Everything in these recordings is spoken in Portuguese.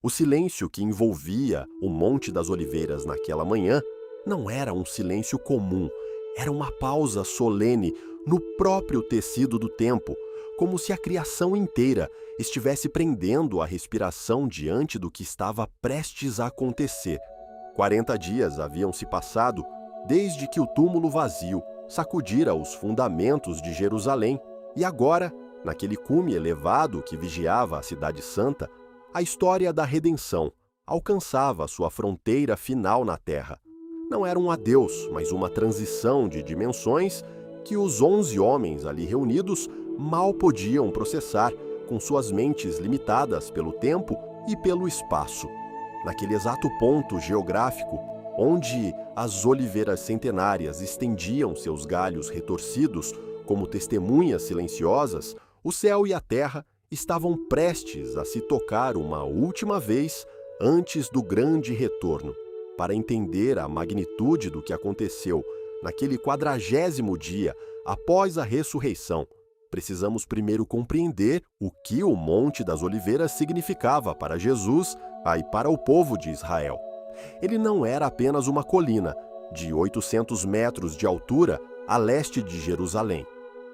O silêncio que envolvia o Monte das Oliveiras naquela manhã não era um silêncio comum, era uma pausa solene no próprio tecido do tempo, como se a criação inteira estivesse prendendo a respiração diante do que estava prestes a acontecer. 40 dias haviam se passado desde que o túmulo vazio sacudira os fundamentos de Jerusalém, e agora, naquele cume elevado que vigiava a Cidade Santa, a história da redenção alcançava sua fronteira final na terra. Não era um adeus, mas uma transição de dimensões que os 11 homens ali reunidos mal podiam processar com suas mentes limitadas pelo tempo e pelo espaço. Naquele exato ponto geográfico, onde as oliveiras centenárias estendiam seus galhos retorcidos como testemunhas silenciosas, o céu e a terra estavam prestes a se tocar uma última vez antes do grande retorno. Para entender a magnitude do que aconteceu naquele 40º dia após a ressurreição, precisamos primeiro compreender o que o Monte das Oliveiras significava para Jesus e para o povo de Israel. Ele não era apenas uma colina de 800 metros de altura a leste de Jerusalém.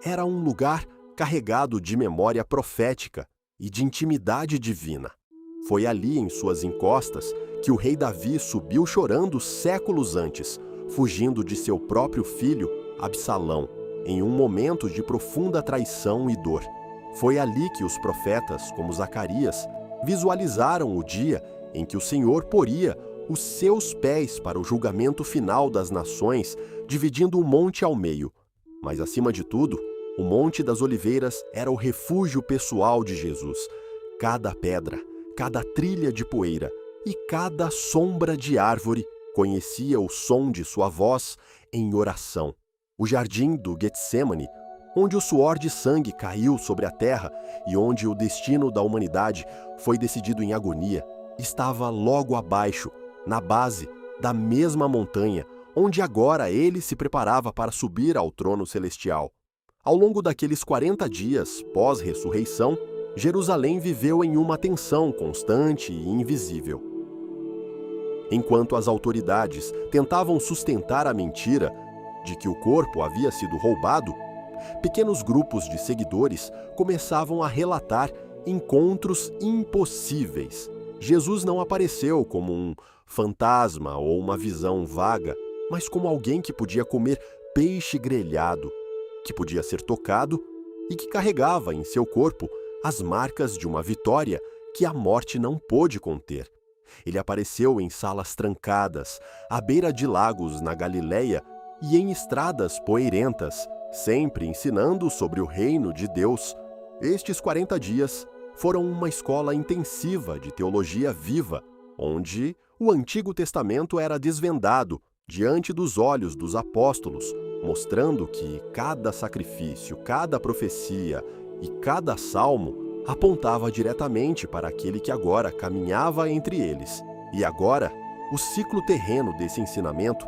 Era um lugar carregado de memória profética e de intimidade divina. Foi ali, em suas encostas, que o rei Davi subiu chorando séculos antes, fugindo de seu próprio filho, Absalão, em um momento de profunda traição e dor. Foi ali que os profetas, como Zacarias, visualizaram o dia em que o Senhor poria os seus pés para o julgamento final das nações, dividindo o monte ao meio. Mas, acima de tudo, o Monte das Oliveiras era o refúgio pessoal de Jesus. Cada pedra, cada trilha de poeira e cada sombra de árvore conhecia o som de sua voz em oração. O jardim do Getsemane, onde o suor de sangue caiu sobre a terra e onde o destino da humanidade foi decidido em agonia, estava logo abaixo, na base da mesma montanha, onde agora ele se preparava para subir ao trono celestial. Ao longo daqueles 40 dias pós-ressurreição, Jerusalém viveu em uma tensão constante e invisível. Enquanto as autoridades tentavam sustentar a mentira de que o corpo havia sido roubado, pequenos grupos de seguidores começavam a relatar encontros impossíveis. Jesus não apareceu como um fantasma ou uma visão vaga, mas como alguém que podia comer peixe grelhado, que podia ser tocado e que carregava em seu corpo as marcas de uma vitória que a morte não pôde conter. Ele apareceu em salas trancadas, à beira de lagos na Galileia e em estradas poeirentas, sempre ensinando sobre o reino de Deus. Estes 40 dias foram uma escola intensiva de teologia viva, onde o Antigo Testamento era desvendado diante dos olhos dos apóstolos, mostrando que cada sacrifício, cada profecia e cada salmo apontava diretamente para aquele que agora caminhava entre eles. E agora, o ciclo terreno desse ensinamento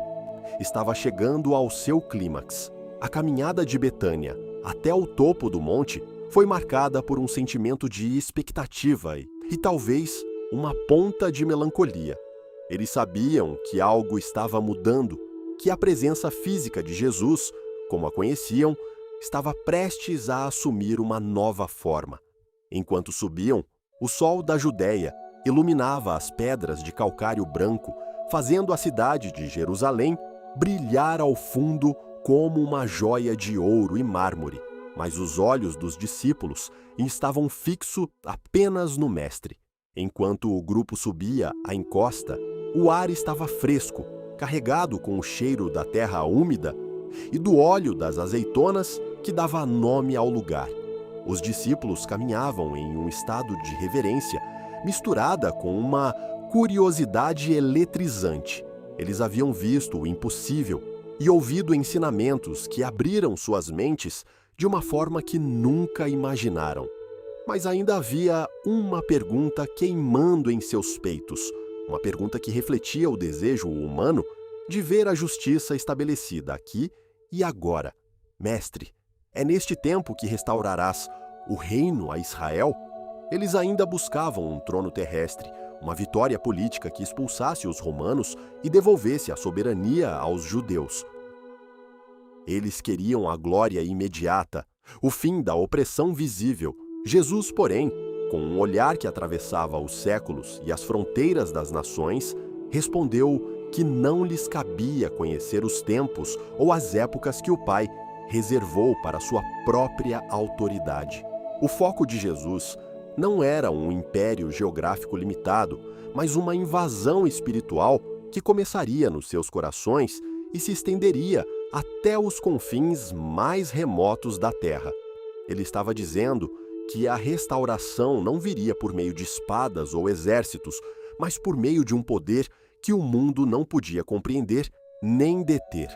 estava chegando ao seu clímax. A caminhada de Betânia até o topo do monte foi marcada por um sentimento de expectativa e talvez uma ponta de melancolia. Eles sabiam que algo estava mudando, que a presença física de Jesus, como a conheciam, estava prestes a assumir uma nova forma. Enquanto subiam, o sol da Judéia iluminava as pedras de calcário branco, fazendo a cidade de Jerusalém brilhar ao fundo como uma joia de ouro e mármore. Mas os olhos dos discípulos estavam fixos apenas no Mestre. Enquanto o grupo subia a encosta, o ar estava fresco, carregado com o cheiro da terra úmida e do óleo das azeitonas que dava nome ao lugar. Os discípulos caminhavam em um estado de reverência, misturada com uma curiosidade eletrizante. Eles haviam visto o impossível e ouvido ensinamentos que abriram suas mentes de uma forma que nunca imaginaram. Mas ainda havia uma pergunta queimando em seus peitos, uma pergunta que refletia o desejo humano de ver a justiça estabelecida aqui e agora. Mestre, é neste tempo que restaurarás o reino a Israel? Eles ainda buscavam um trono terrestre, uma vitória política que expulsasse os romanos e devolvesse a soberania aos judeus. Eles queriam a glória imediata, o fim da opressão visível. Jesus, porém, com um olhar que atravessava os séculos e as fronteiras das nações, respondeu que não lhes cabia conhecer os tempos ou as épocas que o Pai reservou para sua própria autoridade. O foco de Jesus não era um império geográfico limitado, mas uma invasão espiritual que começaria nos seus corações e se estenderia até os confins mais remotos da terra. Ele estava dizendo que a restauração não viria por meio de espadas ou exércitos, mas por meio de um poder que o mundo não podia compreender nem deter.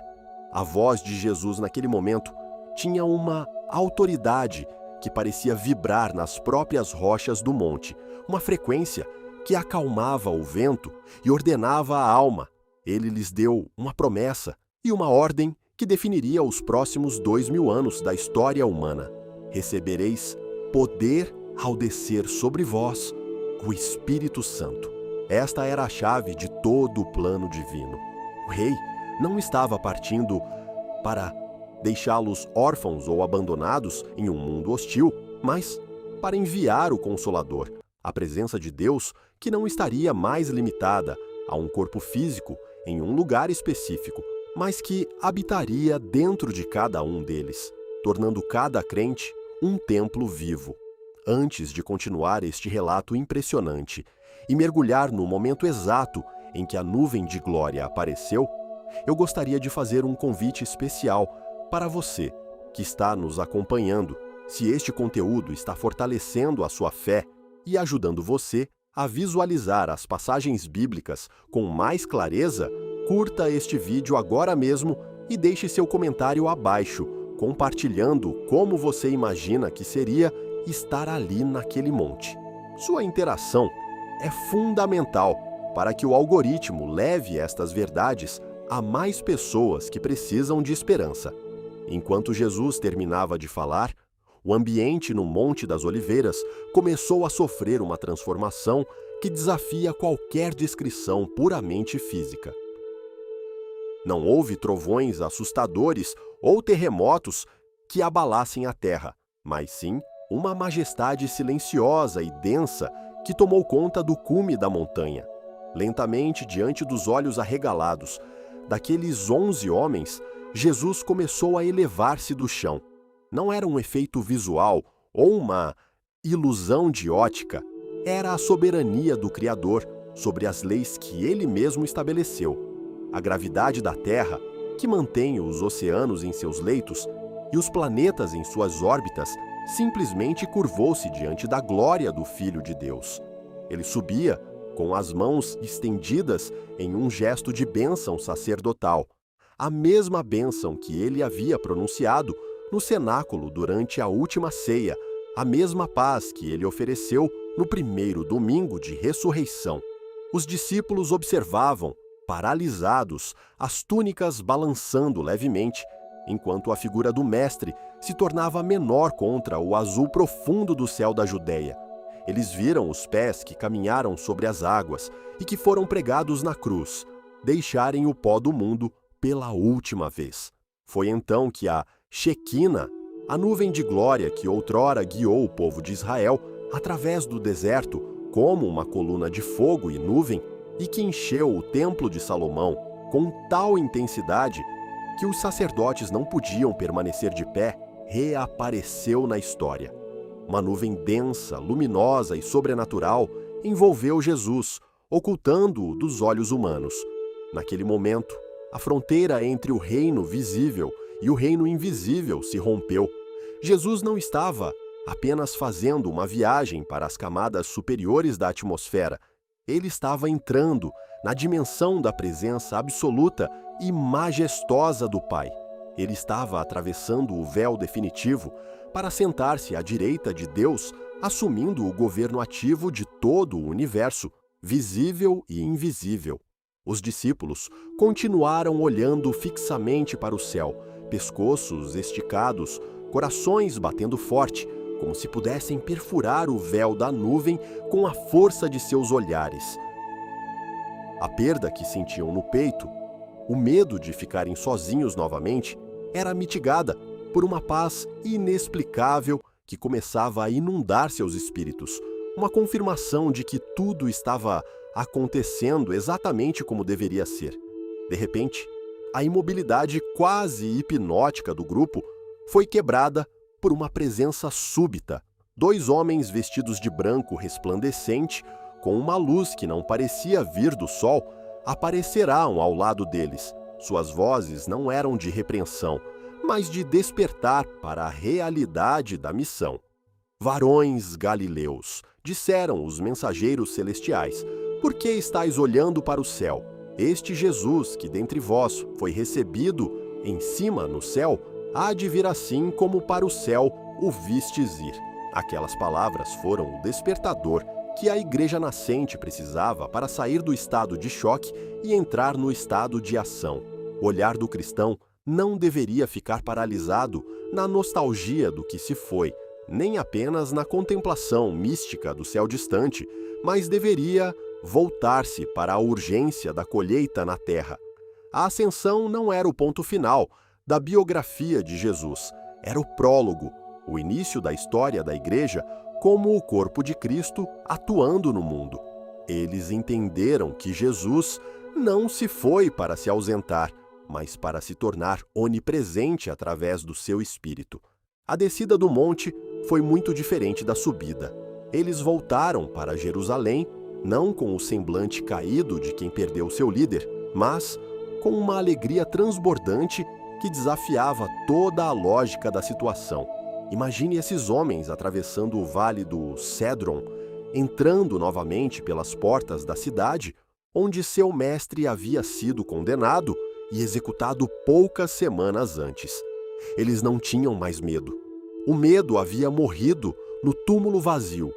A voz de Jesus naquele momento tinha uma autoridade que parecia vibrar nas próprias rochas do monte, uma frequência que acalmava o vento e ordenava a alma. Ele lhes deu uma promessa e uma ordem que definiria os próximos 2000 anos da história humana. Recebereis poder ao descer sobre vós o Espírito Santo. Esta era a chave de todo o plano divino. O rei não estava partindo para deixá-los órfãos ou abandonados em um mundo hostil, mas para enviar o Consolador, a presença de Deus que não estaria mais limitada a um corpo físico em um lugar específico, mas que habitaria dentro de cada um deles, tornando cada crente um templo vivo. Antes de continuar este relato impressionante e mergulhar no momento exato em que a nuvem de glória apareceu, eu gostaria de fazer um convite especial para você que está nos acompanhando. Se este conteúdo está fortalecendo a sua fé e ajudando você a visualizar as passagens bíblicas com mais clareza, curta este vídeo agora mesmo e deixe seu comentário abaixo, compartilhando como você imagina que seria estar ali naquele monte. Sua interação é fundamental para que o algoritmo leve estas verdades a mais pessoas que precisam de esperança. Enquanto Jesus terminava de falar, o ambiente no Monte das Oliveiras começou a sofrer uma transformação que desafia qualquer descrição puramente física. Não houve trovões assustadores ou terremotos que abalassem a terra, mas sim uma majestade silenciosa e densa que tomou conta do cume da montanha. Lentamente, diante dos olhos arregalados daqueles 11 homens, Jesus começou a elevar-se do chão. Não era um efeito visual ou uma ilusão de ótica, era a soberania do Criador sobre as leis que ele mesmo estabeleceu. A gravidade da Terra, que mantém os oceanos em seus leitos e os planetas em suas órbitas, simplesmente curvou-se diante da glória do Filho de Deus. Ele subia com as mãos estendidas em um gesto de bênção sacerdotal, a mesma bênção que ele havia pronunciado no cenáculo durante a última ceia, a mesma paz que ele ofereceu no primeiro domingo de ressurreição. Os discípulos observavam, paralisados, as túnicas balançando levemente, enquanto a figura do Mestre se tornava menor contra o azul profundo do céu da Judeia. Eles viram os pés que caminharam sobre as águas e que foram pregados na cruz, deixarem o pó do mundo pela última vez. Foi então que a Shequina, a nuvem de glória que outrora guiou o povo de Israel através do deserto como uma coluna de fogo e nuvem, e que encheu o templo de Salomão com tal intensidade que os sacerdotes não podiam permanecer de pé, reapareceu na história. Uma nuvem densa, luminosa e sobrenatural envolveu Jesus, ocultando-o dos olhos humanos. Naquele momento, a fronteira entre o reino visível e o reino invisível se rompeu. Jesus não estava apenas fazendo uma viagem para as camadas superiores da atmosfera. Ele estava entrando na dimensão da presença absoluta e majestosa do Pai. Ele estava atravessando o véu definitivo para sentar-se à direita de Deus, assumindo o governo ativo de todo o universo, visível e invisível. Os discípulos continuaram olhando fixamente para o céu, pescoços esticados, corações batendo forte, como se pudessem perfurar o véu da nuvem com a força de seus olhares. A perda que sentiam no peito, o medo de ficarem sozinhos novamente, era mitigada por uma paz inexplicável que começava a inundar seus espíritos, uma confirmação de que tudo estava acontecendo exatamente como deveria ser. De repente, a imobilidade quase hipnótica do grupo foi quebrada por uma presença súbita. 2 homens vestidos de branco resplandecente, com uma luz que não parecia vir do sol, aparecerão ao lado deles. Suas vozes não eram de repreensão, mas de despertar para a realidade da missão. Varões galileus, disseram os mensageiros celestiais, por que estáis olhando para o céu? Este Jesus, que dentre vós foi recebido em cima no céu, há de vir assim como para o céu o vistes ir. Aquelas palavras foram o despertador que a igreja nascente precisava para sair do estado de choque e entrar no estado de ação. O olhar do cristão não deveria ficar paralisado na nostalgia do que se foi, nem apenas na contemplação mística do céu distante, mas deveria voltar-se para a urgência da colheita na terra. A ascensão não era o ponto final da biografia de Jesus, era o prólogo, o início da história da igreja como o corpo de Cristo atuando no mundo. Eles entenderam que Jesus não se foi para se ausentar, mas para se tornar onipresente através do seu Espírito. A descida do monte foi muito diferente da subida. Eles voltaram para Jerusalém, não com o semblante caído de quem perdeu seu líder, mas com uma alegria transbordante que desafiava toda a lógica da situação. Imagine esses homens atravessando o vale do Cédron, entrando novamente pelas portas da cidade, onde seu mestre havia sido condenado e executado poucas semanas antes. Eles não tinham mais medo. O medo havia morrido no túmulo vazio,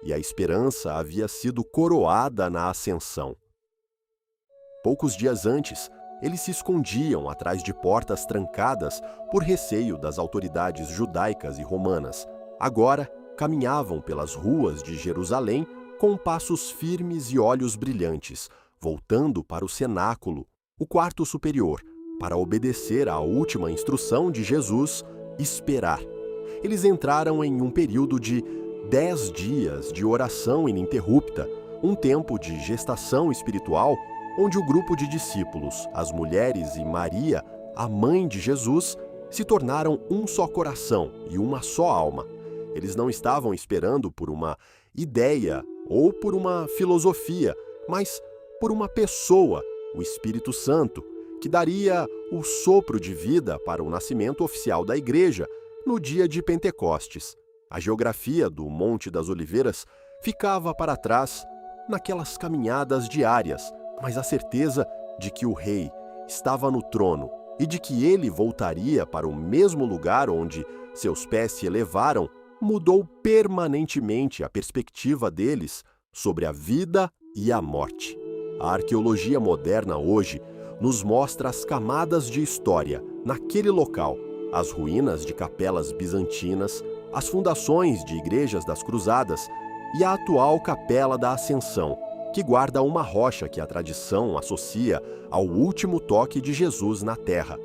e a esperança havia sido coroada na ascensão. Poucos dias antes, eles se escondiam atrás de portas trancadas por receio das autoridades judaicas e romanas. Agora, caminhavam pelas ruas de Jerusalém com passos firmes e olhos brilhantes, voltando para o cenáculo, o quarto superior, para obedecer à última instrução de Jesus, esperar. Eles entraram em um período de 10 dias de oração ininterrupta, um tempo de gestação espiritual, onde o grupo de discípulos, as mulheres e Maria, a mãe de Jesus, se tornaram um só coração e uma só alma. Eles não estavam esperando por uma ideia ou por uma filosofia, mas por uma pessoa, o Espírito Santo, que daria o sopro de vida para o nascimento oficial da igreja no dia de Pentecostes. A geografia do Monte das Oliveiras ficava para trás naquelas caminhadas diárias, mas a certeza de que o rei estava no trono e de que ele voltaria para o mesmo lugar onde seus pés se elevaram mudou permanentemente a perspectiva deles sobre a vida e a morte. A arqueologia moderna hoje nos mostra as camadas de história naquele local, as ruínas de capelas bizantinas, as fundações de igrejas das Cruzadas e a atual Capela da Ascensão, que guarda uma rocha que a tradição associa ao último toque de Jesus na terra.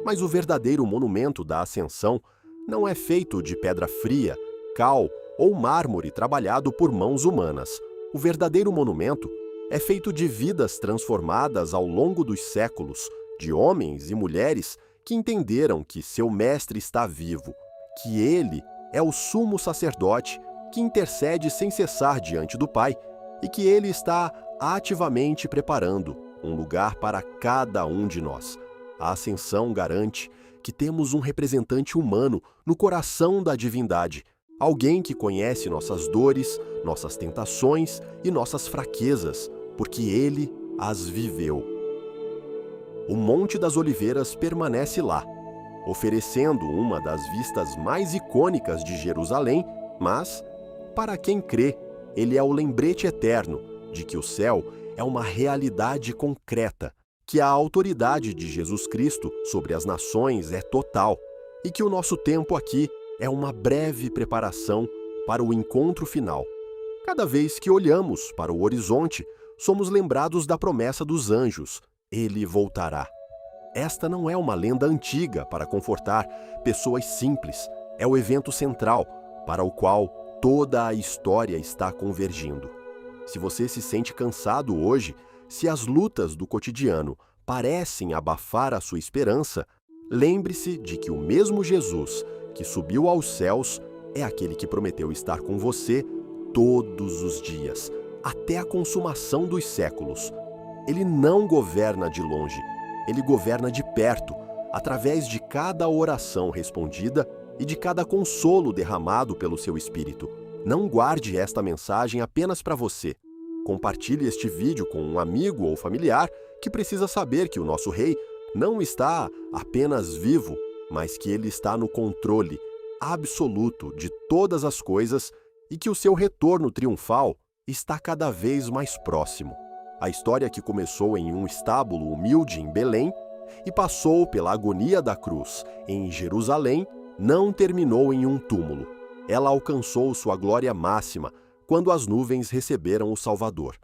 Mas o verdadeiro monumento da Ascensão não é feito de pedra fria, cal ou mármore trabalhado por mãos humanas. O verdadeiro monumento é feito de vidas transformadas ao longo dos séculos, de homens e mulheres que entenderam que seu mestre está vivo, que ele é o sumo sacerdote que intercede sem cessar diante do Pai e que ele está ativamente preparando um lugar para cada um de nós. A Ascensão garante que temos um representante humano no coração da divindade, alguém que conhece nossas dores, nossas tentações e nossas fraquezas, porque ele as viveu. O Monte das Oliveiras permanece lá, oferecendo uma das vistas mais icônicas de Jerusalém, mas, para quem crê, ele é o lembrete eterno de que o céu é uma realidade concreta, que a autoridade de Jesus Cristo sobre as nações é total e que o nosso tempo aqui é uma breve preparação para o encontro final. Cada vez que olhamos para o horizonte, somos lembrados da promessa dos anjos: ele voltará. Esta não é uma lenda antiga para confortar pessoas simples, é o evento central para o qual toda a história está convergindo. Se você se sente cansado hoje, se as lutas do cotidiano parecem abafar a sua esperança, lembre-se de que o mesmo Jesus que subiu aos céus é aquele que prometeu estar com você todos os dias, até a consumação dos séculos. Ele não governa de longe, ele governa de perto, através de cada oração respondida e de cada consolo derramado pelo seu Espírito. Não guarde esta mensagem apenas para você. Compartilhe este vídeo com um amigo ou familiar que precisa saber que o nosso Rei não está apenas vivo, mas que ele está no controle absoluto de todas as coisas e que o seu retorno triunfal está cada vez mais próximo. A história que começou em um estábulo humilde em Belém e passou pela agonia da cruz em Jerusalém não terminou em um túmulo. Ela alcançou sua glória máxima quando as nuvens receberam o Salvador.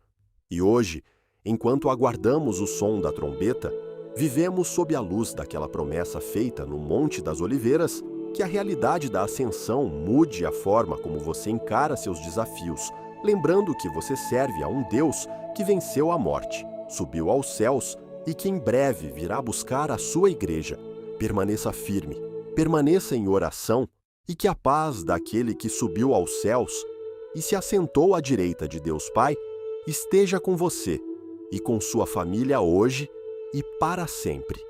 E hoje, enquanto aguardamos o som da trombeta, vivemos sob a luz daquela promessa feita no Monte das Oliveiras, que a realidade da ascensão mude a forma como você encara seus desafios, lembrando que você serve a um Deus que venceu a morte, subiu aos céus e que em breve virá buscar a sua igreja. Permaneça firme, permaneça em oração e que a paz daquele que subiu aos céus e se assentou à direita de Deus Pai esteja com você e com sua família hoje e para sempre.